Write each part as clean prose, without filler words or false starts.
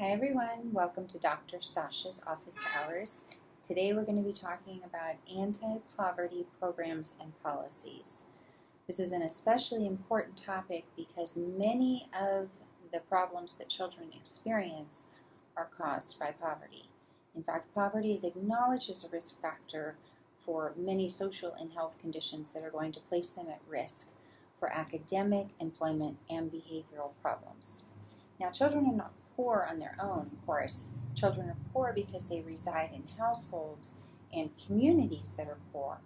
Hi everyone, welcome to Dr. Sasha's Office Hours. Today we're going to be talking about anti-poverty programs and policies. This is an especially important topic because many of the problems that children experience are caused by poverty. In fact, poverty is acknowledged as a risk factor for many social and health conditions that are going to place them at risk for academic, employment, and behavioral problems. Now, children are not poor on their own, of course. Children are poor because they reside in households and communities that are poor.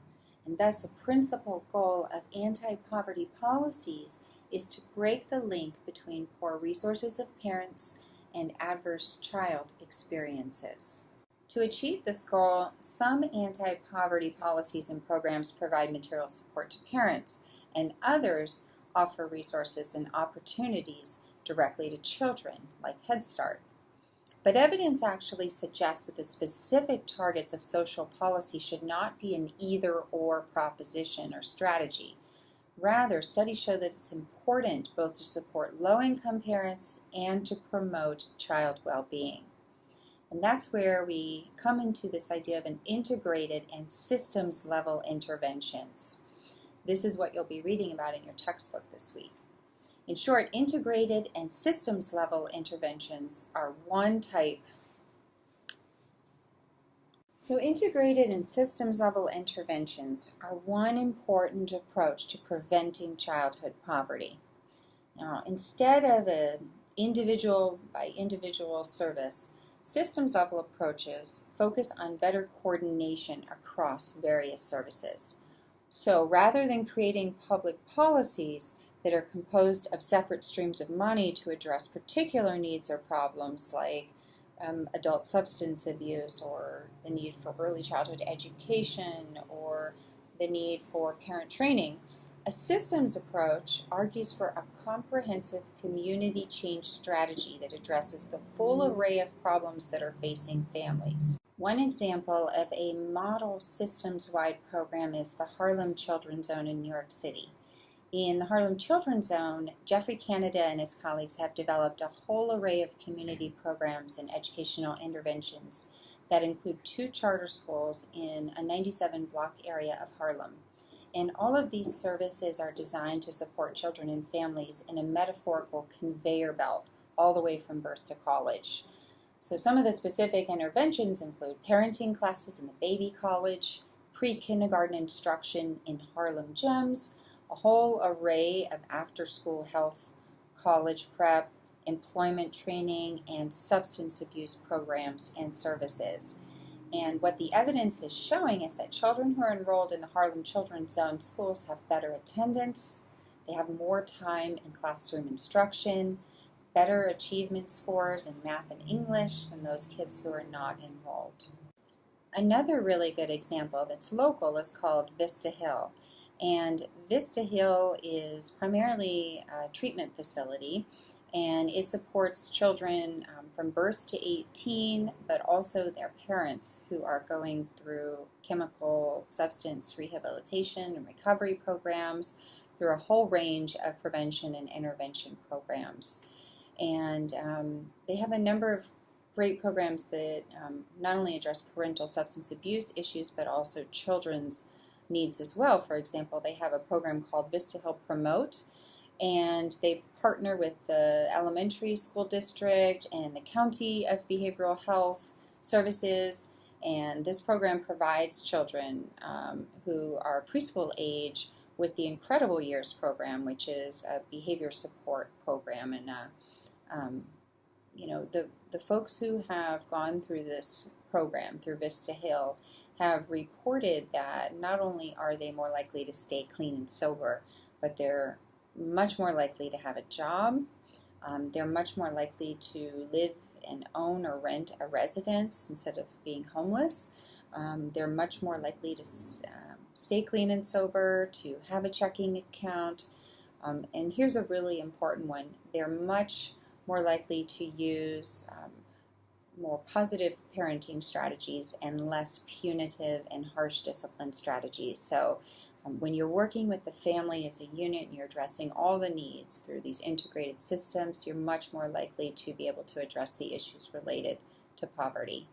And thus, a principal goal of anti-poverty policies is to break the link between poor resources of parents and adverse child experiences. To achieve this goal, some anti-poverty policies and programs provide material support to parents, and others offer resources and opportunities directly to children, like Head Start. But evidence actually suggests that the specific targets of social policy should not be an either-or proposition or strategy. Rather, studies show that it's important both to support low-income parents and to promote child well-being. And that's where we come into this idea of an integrated and systems-level interventions. This is what you'll be reading about in your textbook this week. In short, integrated and systems-level interventions are one type. So integrated and systems-level interventions are one important approach to preventing childhood poverty. Now, instead of an individual-by-individual service, systems-level approaches focus on better coordination across various services. So rather than creating public policies that are composed of separate streams of money to address particular needs or problems like adult substance abuse or the need for early childhood education or the need for parent training, a systems approach argues for a comprehensive community change strategy that addresses the full array of problems that are facing families. One example of a model systems-wide program is the Harlem Children's Zone in New York City. In the Harlem Children's Zone, Jeffrey Canada and his colleagues have developed a whole array of community programs and educational interventions that include 2 charter schools in a 97-block area of Harlem. And all of these services are designed to support children and families in a metaphorical conveyor belt all the way from birth to college. So some of the specific interventions include parenting classes in the baby college, pre-kindergarten instruction in Harlem gyms, a whole array of after-school health, college prep, employment training, and substance abuse programs and services. And what the evidence is showing is that children who are enrolled in the Harlem Children's Zone schools have better attendance, they have more time in classroom instruction, better achievement scores in math and English than those kids who are not enrolled. Another really good example that's local is called Vista Hill. And Vista Hill is primarily a treatment facility, and it supports children from birth to 18, but also their parents who are going through chemical substance rehabilitation and recovery programs through a whole range of prevention and intervention programs. And they have a number of great programs that not only address parental substance abuse issues, but also children's needs as well. For example, they have a program called Vista Hill Promote, and they partner with the elementary school district and the county of behavioral health services, and this program provides children who are preschool age with the Incredible Years program, which is a behavior support program. And the folks who have gone through this program through Vista Hill have reported that not only are they more likely to stay clean and sober, but they're much more likely to have a job. They're much more likely to live and own or rent a residence instead of being homeless. They're much more likely to stay clean and sober, to have a checking account. And here's a really important one. They're much more likely to use more positive parenting strategies and less punitive and harsh discipline strategies. So When you're working with the family as a unit and you're addressing all the needs through these integrated systems, you're much more likely to be able to address the issues related to poverty.